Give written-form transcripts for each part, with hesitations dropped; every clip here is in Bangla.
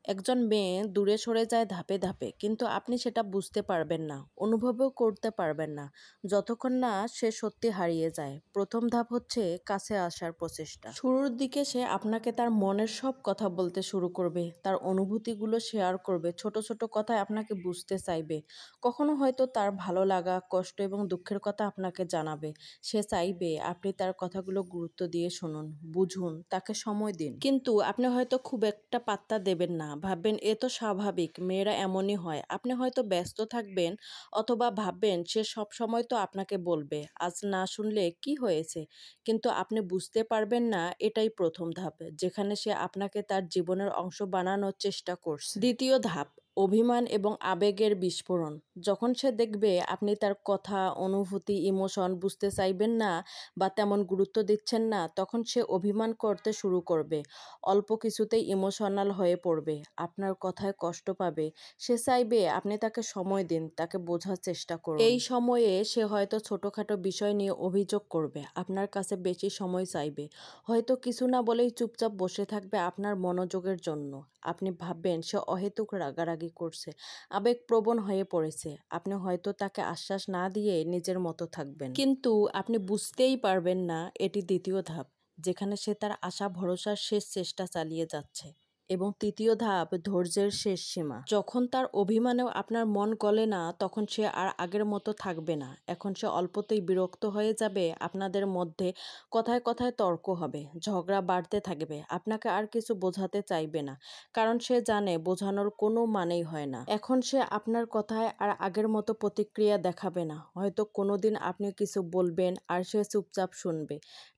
একজন মেয়ে দূরে সরে যায় ধাপে ধাপে, কিন্তু আপনি সেটা বুঝতে পারবেন না, অনুভবও করতে পারবেন না যতক্ষণ না সে সত্যি হারিয়ে যায়। প্রথম ধাপ হচ্ছে কাছে আসার প্রচেষ্টা। শুরুর দিকে সে আপনাকে তার মনের সব কথা বলতে শুরু করবে, তার অনুভূতিগুলো শেয়ার করবে, ছোট ছোট কথায় আপনাকে বুঝতে চাইবে। কখনো হয়তো তার ভালো লাগা, কষ্ট এবং দুঃখের কথা আপনাকে জানাবে। সে চাইবে আপনি তার কথাগুলো গুরুত্ব দিয়ে শুনুন, বুঝুন, তাকে সময় দিন। কিন্তু আপনি হয়তো খুব একটা পাত্তা দেবেন না, ভাববেন এ তো স্বাভাবিক, মেয়েরা এমনই হয়। আপনি হয়তো ব্যস্ত থাকবেন, অথবা ভাববেন সে সব সময় তো আপনাকে বলবে, আজ না শুনলে কি হয়েছে। কিন্তু আপনি বুঝতে পারবেন না এটাই প্রথম ধাপ, যেখানে সে আপনাকে তার জীবনের অংশ বানানোর চেষ্টা করছে। দ্বিতীয় ধাপ, অভিমান এবং আবেগের বিস্ফোরণ। যখন সে দেখবে আপনি তার কথা, অনুভূতি, ইমোশন বুঝতে চাইবেন না বা তেমন গুরুত্ব দিচ্ছেন না, তখন সে অভিমান করতে শুরু করবে। অল্প কিছুতেই ইমোশনাল হয়ে পড়বে, আপনার কথায় কষ্ট পাবে। সে চাইবে আপনি তাকে সময় দিন, তাকে বোঝার চেষ্টা করুন। এই সময়ে সে হয়তো ছোটখাটো বিষয় নিয়ে অভিযোগ করবে, আপনার কাছে বেশি সময় চাইবে, হয়তো কিছু না বলেই চুপচাপ বসে থাকবে আপনার মনোযোগের জন্য। আপনি ভাববেন সে অহেতুক রাগারাগি করছে, আবেগপ্রবণ হয়ে পড়েছে। আপনি হয়তো তাকে আশ্বাস না দিয়ে নিজের মতো থাকবেন, কিন্তু আপনি বুঝতেই পারবেন না এটি দ্বিতীয় ধাপ, যেখানে সে তার আশা ভরসার শেষ চেষ্টা চালিয়ে যাচ্ছে। এবং তৃতীয় ধাপ, ধৈর্যের শেষ সীমা। যখন তার অভিমানেও আপনার মন গলে না, তখন সে আর আগের মতো থাকবে না। এখন সে অল্পতেই বিরক্ত হয়ে যাবে, আপনাদের মধ্যে কথায় কথায় তর্ক হবে, ঝগড়া বাড়তে থাকবে, আপনাকে আর কিছু বোঝাতে চাইবে না, কারণ সে জানে বোঝানোর কোনো মানেই হয় না। এখন সে আপনার কথায় আর আগের মতো প্রতিক্রিয়া দেখাবে না। হয়তো কোনোদিন আপনি কিছু বলবেন আর সে চুপচাপ শুনবে,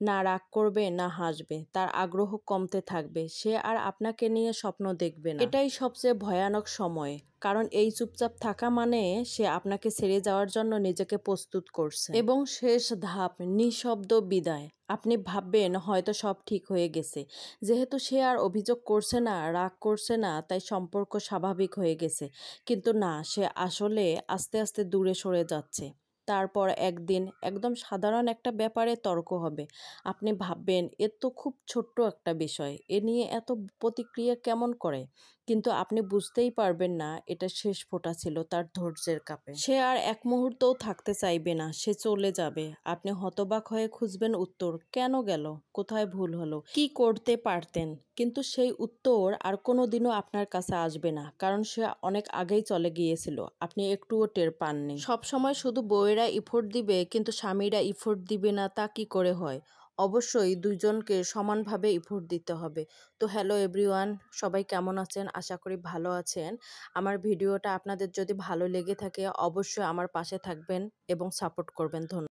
না রাগ করবে না হাসবে, তার আগ্রহ কমতে থাকবে, সে আর আপনাকে নিয়ে স্বপ্ন দেখবে না। এটাই সবচেয়ে ভয়ানক সময়, কারণ এই চুপচাপ থাকা মানে সে আপনাকে ছেড়ে যাওয়ার জন্য নিজেকে প্রস্তুত করছে। এবং শেষ ধাপ, নিঃশব্দ বিদায়। আপনি ভাববেন হয়তো সব ঠিক হয়ে গেছে, যেহেতু সে আর অভিযোগ করছে না, রাগ করছে না, তাই সম্পর্ক স্বাভাবিক হয়ে গেছে। কিন্তু না, সে আসলে আস্তে আস্তে দূরে সরে যাচ্ছে। তারপর একদিন একদম সাধারণ একটা ব্যাপারে তর্ক হবে। আপনি ভাববেন এ তো খুব ছোট্ট একটা বিষয়, এ নিয়ে এত প্রতিক্রিয়া কেমন করে। কিন্তু আপনি বুঝতেই পারবেন না এটা শেষ ফোঁটা ছিল তার ধৈর্যের কাপে। সে আর এক মুহূর্তও থাকতে চাইবে না, সে চলে যাবে। আপনি হতবাক হয়ে খুঁজবেন উত্তর, কেন গেল, কোথায় ভুল হলো, কি করতে পারতেন। কিন্তু সেই উত্তর আর কোনোদিনও আপনার কাছে আসবে না, কারণ সে অনেক আগেই চলে গিয়েছিল, আপনি একটুও টের পাননি। সবসময় শুধু বউয়েরা ইফোর্ট দিবে কিন্তু স্বামীরা ইফোর্ট দিবে না, তা কি করে হয়। অবশ্যই দুইজনকে সমানভাবে ইফোর্ট দিতে হবে। তো হ্যালো এভরিওয়ান, সবাই কেমন আছেন? আশা করি ভালো আছেন। আমার ভিডিওটা আপনাদের যদি ভালো লেগে থাকে অবশ্যই আমার পাশে থাকবেন এবং সাপোর্ট করবেন। ধন্যবাদ।